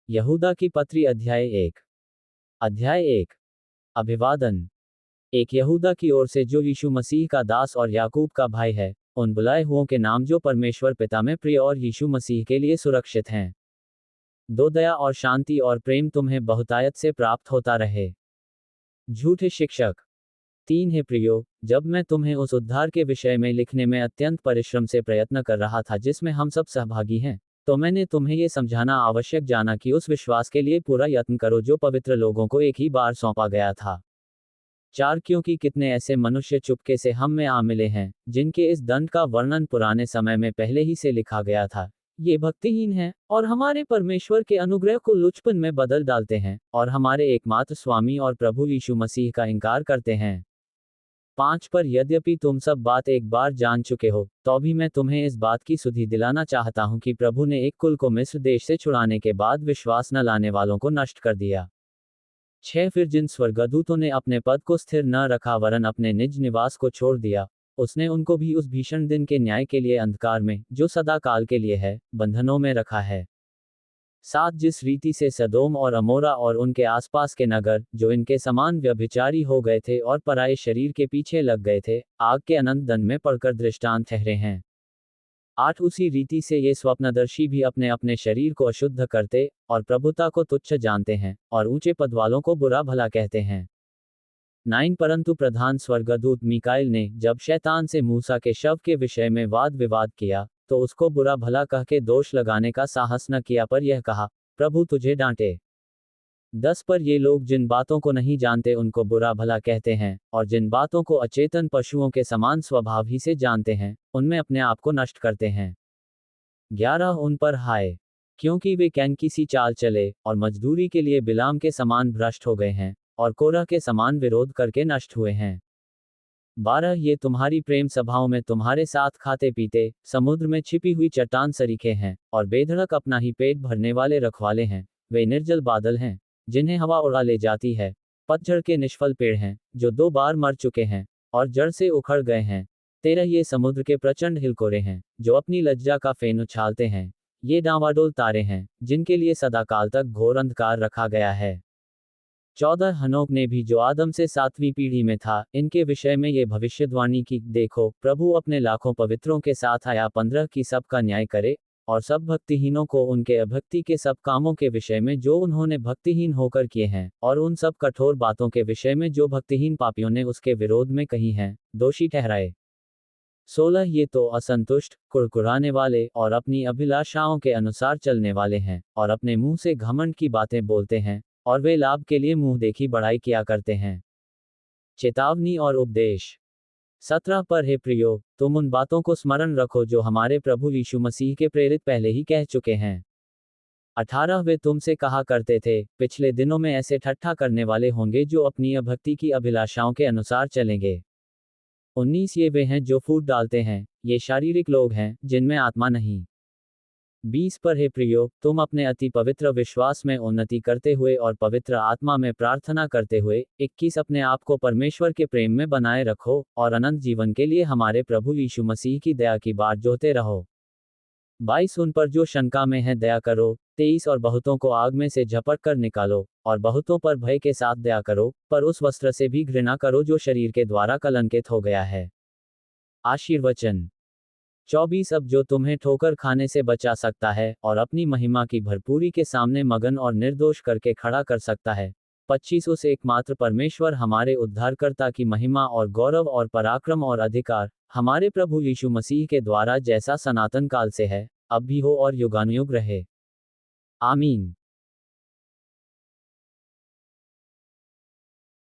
यहूदा की पत्री अध्याय 1 अभिवादन। एक यहूदा की ओर से जो यीशु मसीह का दास और याकूब का भाई है, उन बुलाए हुओं के नाम जो परमेश्वर पिता में प्रिय और यीशु मसीह के लिए सुरक्षित हैं। दो दया और शांति और प्रेम तुम्हें बहुतायत से प्राप्त होता रहे। झूठे शिक्षक 3 है प्रियो, जब मैं तुम्हें उस उद्धार के विषय में लिखने में अत्यंत परिश्रम से प्रयत्न कर रहा था जिसमें हम सब सहभागी हैं, तो मैंने तुम्हें ये समझाना आवश्यक जाना कि उस विश्वास के लिए पूरा यत्न करो जो पवित्र लोगों को एक ही बार सौंपा गया था। 4 क्योंकि कितने ऐसे मनुष्य चुपके से हम में आ मिले हैं, जिनके इस दंड का वर्णन पुराने समय में पहले ही से लिखा गया था। ये भक्तिहीन हैं, और हमारे परमेश्वर के अनुग्रह को लुचपन में बदल डालते हैं, और हमारे एकमात्र स्वामी और प्रभु यीशु मसीह का इनकार करते हैं। 5 पर यद्यपि तुम सब बात एक बार जान चुके हो, तो भी मैं तुम्हें इस बात की सुधि दिलाना चाहता हूं कि प्रभु ने एक कुल को मिस्र देश से छुड़ाने के बाद विश्वास न लाने वालों को नष्ट कर दिया। 6 फिर जिन स्वर्गदूतों ने अपने पद को स्थिर न रखा वरन अपने निज निवास को छोड़ दिया, उसने उनको भी उस भीषण दिन के न्याय के लिए अंधकार में, जो सदा काल के लिए है, बंधनों में रखा है। 7 जिस रीति से सदोम और अमोरा और उनके आसपास के नगर, जो इनके समान व्यभिचारी हो गए थे और पराये शरीर के पीछे लग गए थे, आग के अनंत दंड में पड़कर दृष्टांत ठहरे हैं। 8 उसी रीति से ये स्वप्नदर्शी भी अपने अपने शरीर को अशुद्ध करते, और प्रभुता को तुच्छ जानते हैं, और ऊंचे पद वालों को बुरा भला कहते हैं। 9 परंतु प्रधान स्वर्गदूत मीकाएल ने, जब शैतान से मूसा के शव के विषय में वाद विवाद किया, तो उसको बुरा भला कह के दोष लगाने का साहस न किया, पर यह कहा, प्रभु तुझे डांटे। 10 पर ये लोग जिन बातों को नहीं जानते उनको बुरा भला कहते हैं, और जिन बातों को अचेतन पशुओं के समान स्वभाव ही से जानते हैं, उनमें अपने आप को नष्ट करते हैं। 11 उन पर हाय, क्योंकि वे कैन की सी चाल चले, और मजदूरी के लिए बिलाम के समान भ्रष्ट हो गए हैं, और कोरह के समान विरोध करके नष्ट हुए हैं। 12 ये तुम्हारी प्रेम सभाओं में तुम्हारे साथ खाते पीते, समुद्र में छिपी हुई चट्टान सरीखे हैं, और बेधड़क अपना ही पेट भरने वाले रखवाले हैं। वे निर्जल बादल हैं, जिन्हें हवा उड़ा ले जाती है, पतझड़ के निष्फल पेड़ हैं, जो 2 बार मर चुके हैं, और जड़ से उखड़ गए हैं। 13 ये समुद्र के प्रचंड हिलकोरे हैं, जो अपनी लज्जा का फेन उछालते हैं। ये डांवाडोल तारे हैं, जिनके लिए सदाकाल तक घोर अंधकार रखा गया है। 14 हनोक ने भी जो आदम से 7वीं पीढ़ी में था, इनके विषय में ये भविष्यद्वाणी की, देखो प्रभु अपने लाखों पवित्रों के साथ आया 15 की सब का न्याय करे, और सब भक्तिहीनों को उनके अभक्ति के सब कामों के विषय में जो उन्होंने भक्तिहीन होकर किए हैं, और उन सब कठोर बातों के विषय में जो भक्तिहीन पापियों ने उसके विरोध में कही हैं, दोषी ठहराए। 16 ये तो असंतुष्ट, कुड़कुड़ाने वाले और अपनी अभिलाषाओं के अनुसार चलने वाले हैं, और अपने मुंह से घमंड की बातें बोलते हैं, और वे लाभ के लिए मुंह देखी बढ़ाई किया करते हैं। चेतावनी और उपदेश 17 पर हे प्रियो, तुम उन बातों को स्मरण रखो जो हमारे प्रभु यीशु मसीह के प्रेरित पहले ही कह चुके हैं। 18 वे तुमसे कहा करते थे, पिछले दिनों में ऐसे ठट्ठा करने वाले होंगे जो अपनी अभक्ति की अभिलाषाओं के अनुसार चलेंगे। 19 ये वे हैं जो फूट डालते हैं, ये शारीरिक लोग हैं, जिनमें आत्मा नहीं। 20 पर हे प्रियो, तुम अपने अति पवित्र विश्वास में उन्नति करते हुए और पवित्र आत्मा में प्रार्थना करते हुए, 21 अपने आप को परमेश्वर के प्रेम में बनाए रखो, और अनंत जीवन के लिए हमारे प्रभु यीशु मसीह की दया की बाट जोहते रहो। 22 उन पर जो शंका में है दया करो। 23 और बहुतों को आग में से झपट कर निकालो, और बहुतों पर भय के साथ दया करो, पर उस वस्त्र से भी घृणा करो जो शरीर के द्वारा कलंकित हो गया है। आशीर्वचन 24 अब जो तुम्हें ठोकर खाने से बचा सकता है, और अपनी महिमा की भरपूरी के सामने मगन और निर्दोष करके खड़ा कर सकता है। 25 उस एकमात्र परमेश्वर हमारे उद्धारकर्ता की महिमा और गौरव और पराक्रम और अधिकार, हमारे प्रभु यीशु मसीह के द्वारा जैसा सनातन काल से है, अब भी हो और युगानुयुग रहे। आमीन।